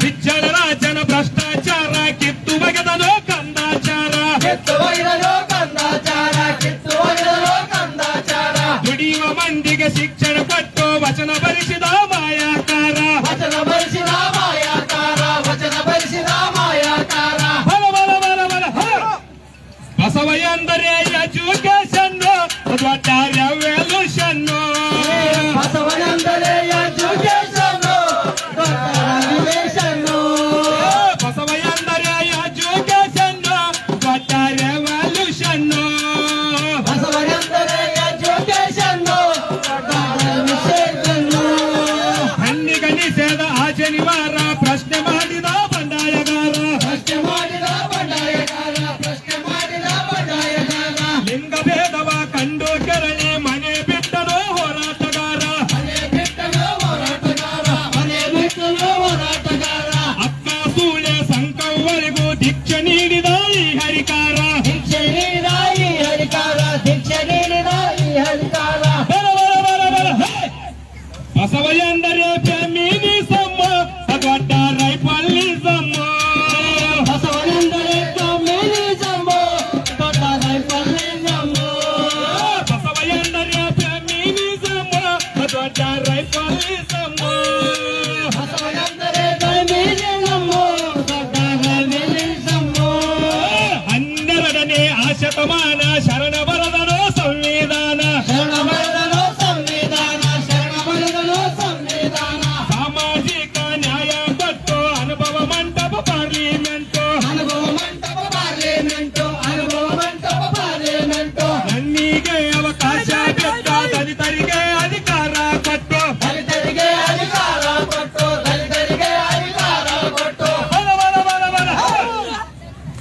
ವಿಜ್ಜನರಾಜನ ಭ್ರಷ್ಟಾಚಾರ ಕಿತ್ತು ಬಗೆದನೋ ಕಂದಾಚಾರ ದುಡಿಯುವ ಮಂದಿಗೆ ಶಿಕ್ಷಣ ಕೊಟ್ಟು ವಚನ ಭರಿಸಿದ ಮಾಯಾಕಾರ ಬಸವ ಎಂದರೆ ಎಜುಕೇಶನ್ ದೊಡ್ಡ ರೆವಲ್ಯೂಷನ್ ಬಸವನೆಂದರೆ ಎಜುಕೇಶನ್ ಬಸವ ಎಂದರೆ ಎಜುಕೇಶನ್ ದೊಡ್ಡ ರೆವಲ್ಯೂಷನ್ ಬಸವನೆಂದರೆ ಎಜುಕೇಶನ್ ಹೆಣ್ಣಿಗ ನಿಷೇಧ ಆ ಶನಿವಾರ ಪ್ರಶ್ನೆ ಮಾಡಿದ ಬಂಡಾಯಗಾರ ಲಿಂಗ ಭೇದವ ಕಂಡು ಕೆರಳಿ ಮನೆ ಬಿಟ್ಟನು ಹೋರಾಟಗಾರ ಅಕ್ಕ ಸೂಳೆ ಸಂಕವರೆಗೂ ದೀಕ್ಷೆ ನೀಡಿದ ಈ ಹರಿಕಾರ ಬಸವ ಎಂದರೆ ಫೆಮಿನಿಸಮ್ ದೊಡ್ಡ ರೈಫಲಿಸಮ್ ಬಸವನೆಂದರೆ ಕಮ್ಯುನಿಸಮ್ ದೊಡ್ಡ ರೈಫಲಿಸಮ್ ಬಸವ ಎಂದರೆ ಫೆಮಿನಿಸಮ್ ದೊಡ್ಡ ರೈಫಲಿಸಮ್ ಬಸವನೆಂದರೆ ಕಮ್ಯುನಿಸಮ್ ದೊಡ್ಡ ರೈಫಲಿಸಮ್ 12ನೇ ಶತಮಾನ ಶರಣ ಬರದನೋ ಸಂವಿಧಾನ ಸಾಮಾಜಿಕ ನ್ಯಾಯ ಕೊಟ್ಟು ಅನುಭವ ಮಂಟಪ ಪಾರ್ಲಿಮೆಂಟು ನನ್ನಿಗೆ ಅವಕಾಶ ಬಿಟ್ಟ ದಲಿತರಿಗೆ ಅಧಿಕಾರ ಕೊಟ್ಟು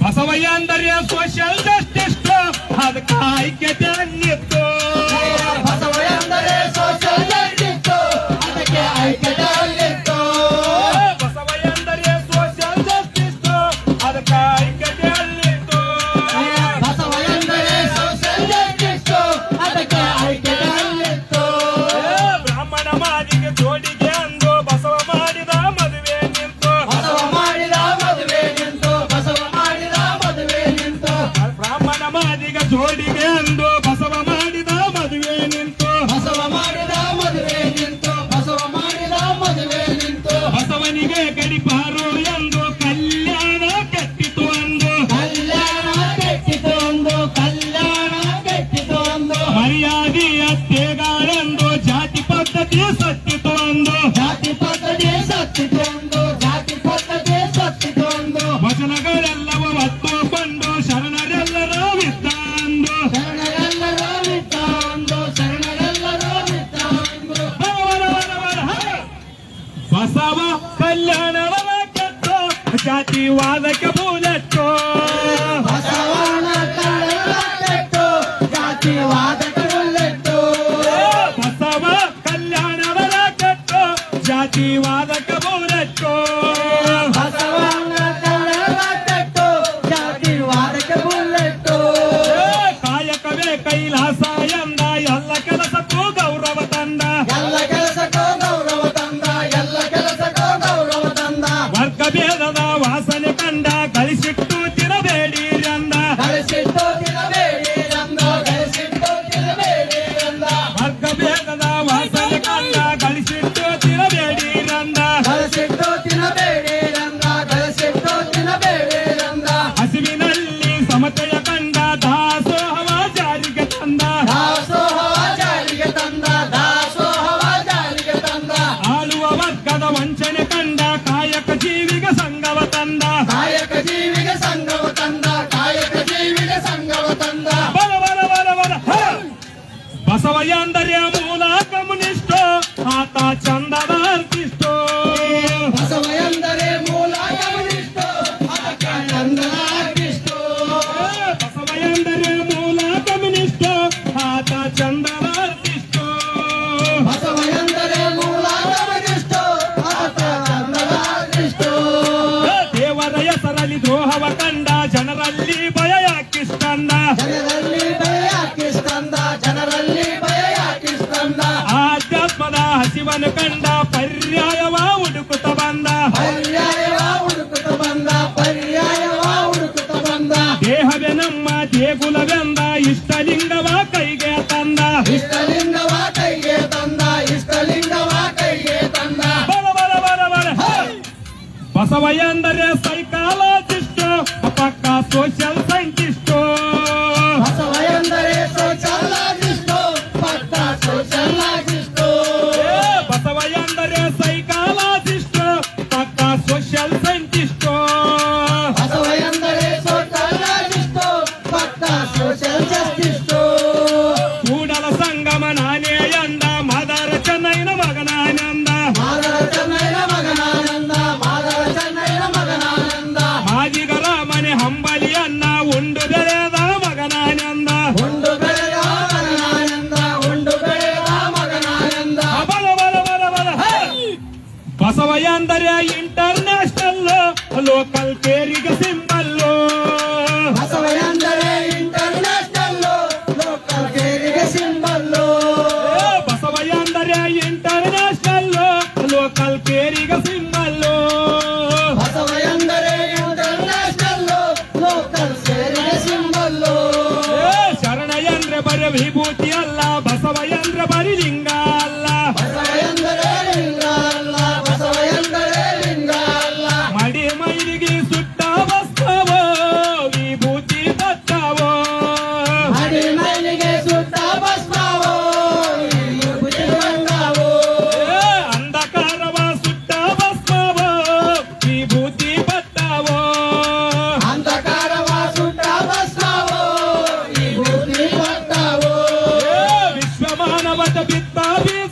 ಬಸವ ಎಂದರೆ ಸೋಷಿಯಲ್ ಜಸ್ಟಿಸ್ ಅದಕ್ಕೆ ಐಕ್ಯತೆ ಅನ್ನಿತ್ತು ಬಸವ ಎಂದರೆ ಸೋಷಿಯಲ್ ಜಸ್ಟಿಸ್ ಅದಕ್ಕೆ ಐಕ್ಯತೆ ಅನ್ನಿತ್ತು ಬ್ರಾಹ್ಮಣ ಮಾದಿಗೆ ಜೋಡಿಗೆ ಅಂದು ಬಸವ ಮಾಡಿದ ಮದುವೆ ನಿಂತು ಬ್ರಾಹ್ಮಣ ಮಾದಿಗ ಜೋಡಿಗೆ ಅಂದು ಬಸವ ಮಾಡಿದ ಮದುವೆ ನಿಂತು ಬಸವನಿಗೆ ಗಡಿಪಾರು ಎಂದು ಕಲ್ಯಾಣ ಕೆಟ್ಟಿತು ಅಂದು ಮರ್ಯಾದೆಯ ತೇಗಾಳೆಂದು ಜಾತಿ ಪದ್ಧತಿ ಸತ್ತಿತು ಅಂದು ವಚನಗಳೆಲ್ಲವೂ ಹೊತ್ತುಕೊಂಡು ಶರಣರೆಲ್ಲರ ವಿತ್ತ ಅಂದು ಬಸವ ಕಲ್ಯಾಣವ ಕೆಟ್ಟು ಜಾತಿವಾದಕ್ಕೆ ಬೂಲೆಟ್ಟು ಬಸವ ಕಲ್ಯಾಣವರ ಕೆಟ್ಟು ಜಾತಿವಾದಕ್ಕೆ ಬೂಲೆಟ್ಟು ಕಾಯಕವೇ ಕೈಲಾಸ ಎಂದ ಎಲ್ಲ ಕೆಲಸಕ್ಕೂ ಗೌರವ ತಂದ ವರ್ಗ ಭೇದದ ವಾಸನೆ ಕಂಡ ಗಳಿಸಿಟ್ಟು ತಿನ್ನಬೇಡಿ ರಂದ ವರ್ಗ ಭೇದದ ವಾಸನೆ ಕಂಡ ಗಳಿಸಿಟ್ಟು ತಿನ್ನಬೇಡಿ ರಂದ ಹಸಿವಿನಲ್ಲಿ ಸಮತೆಯ ಕಂಡ ದಾಸೋಹವ ಜಾರಿಗೆ ತಂದ ಆಳುವ ವರ್ಗದ ವಂಚನೆ ಕಂಡ ಕಾಯಕ ಜೀವಿಗೆ ಸಂಗವ ತಂದ ಬರ ಬರ ಬರ ಬರ ಬಸವ ಎಂದರೆ ಮೂಲ ಕಮ್ಯುನಿಸ್ಟ್ ಆತ ಚಂದದ ಆರ್ಟಿಸ್ಟು ಬಸವ ಎಂದರೆ ಮೂಲ ಕಮ್ಯುನಿಸ್ಟ್ ಆತ ಚಂದದ ಆರ್ಟಿಸ್ಟು ದೇವರ ಹೆಸರಲ್ಲಿ ದ್ರೋಹವ ಕಂಡ ಜನರಲ್ಲಿ ಭಯ ಯಾಕಿಸ್ತಂದ ಜನರಲ್ಲಿ ಭಯ ಯಾಕಿಸ್ತಂದ ಆ ಬಸವನು ಕಂಡ ಪರ್ಯಾಯವ ಹುಡುಕುತ್ತ ಬಂದ ದೇಹವೇ ನಮ್ಮ ದೇಗುಲವೆಂದ ಇಷ್ಟಲಿಂಗವ ಕೈಗೆ ತಂದ ಬಸವ ಎಂದರೆ ಸೈಕಾಲಜಿಸ್ಟ್ ಪಕ್ಕ ಸೋಷಿಯಲ್ ಸೈಂಟಿಸ್ಟ್ ಬಸವ ಎಂದರೆ ಸೈಕಾಲಜಿಸ್ಟ್ ಪಕ್ಕ ಸೋಷಿಯಲ್ ಸೈಂಟಿಸ್ಟ್ ಕೂಡಲ ಸಂಗಮ ನಾನೇ ಎಂದ ಮಾದಾರ ಚೆನ್ನೈನ ಮಗನಾನಂದ ಮಾದಿಗರ ಮನೆ ಹಂಬಲಿಯನ್ನ ಉಂಡು ಬೆಳೆದ ಮಗನಾನಂದ ಬಸವ ಎಂದರೆ ಇಂಟರ್ನ್ಯಾಷನಲ್ ಲೋಕಲ್ ಪೇರಿಗೆ ಸಿಂಬಲ್ಲು ಬಸವ ಎಂದರೆ ಇಂಟರ್ನ್ಯಾಷನಲ್ ಲೋಕಲ್ ಪೇರಿಗೆ ಸಿಂಬಲ್ಲು ಶರಣ ಎಂದ್ರೆ ಬರೀ ವಿಭೂತಿ ಅಲ್ಲ ಬಸವ ಎಂದ್ರೆ ಬರೀ ಲಿಂಗ ಅಲ್ಲ ಮಡಿ ಮೈಲಿಗೆ ಸುಟ್ಟ ಬಸ್ತಾವೋ ವಿಭೂತಿ ಬತ್ತಾವೋ ಅಂಧಕಾರವ ಸುಟ್ಟ ಬಸ್ತಾವೋ ವಿಭೂತಿ ಬತ್ತಾವೋ ವಿಶ್ವಮಾನವದ ಬಿತ್ತ ಬೀಜ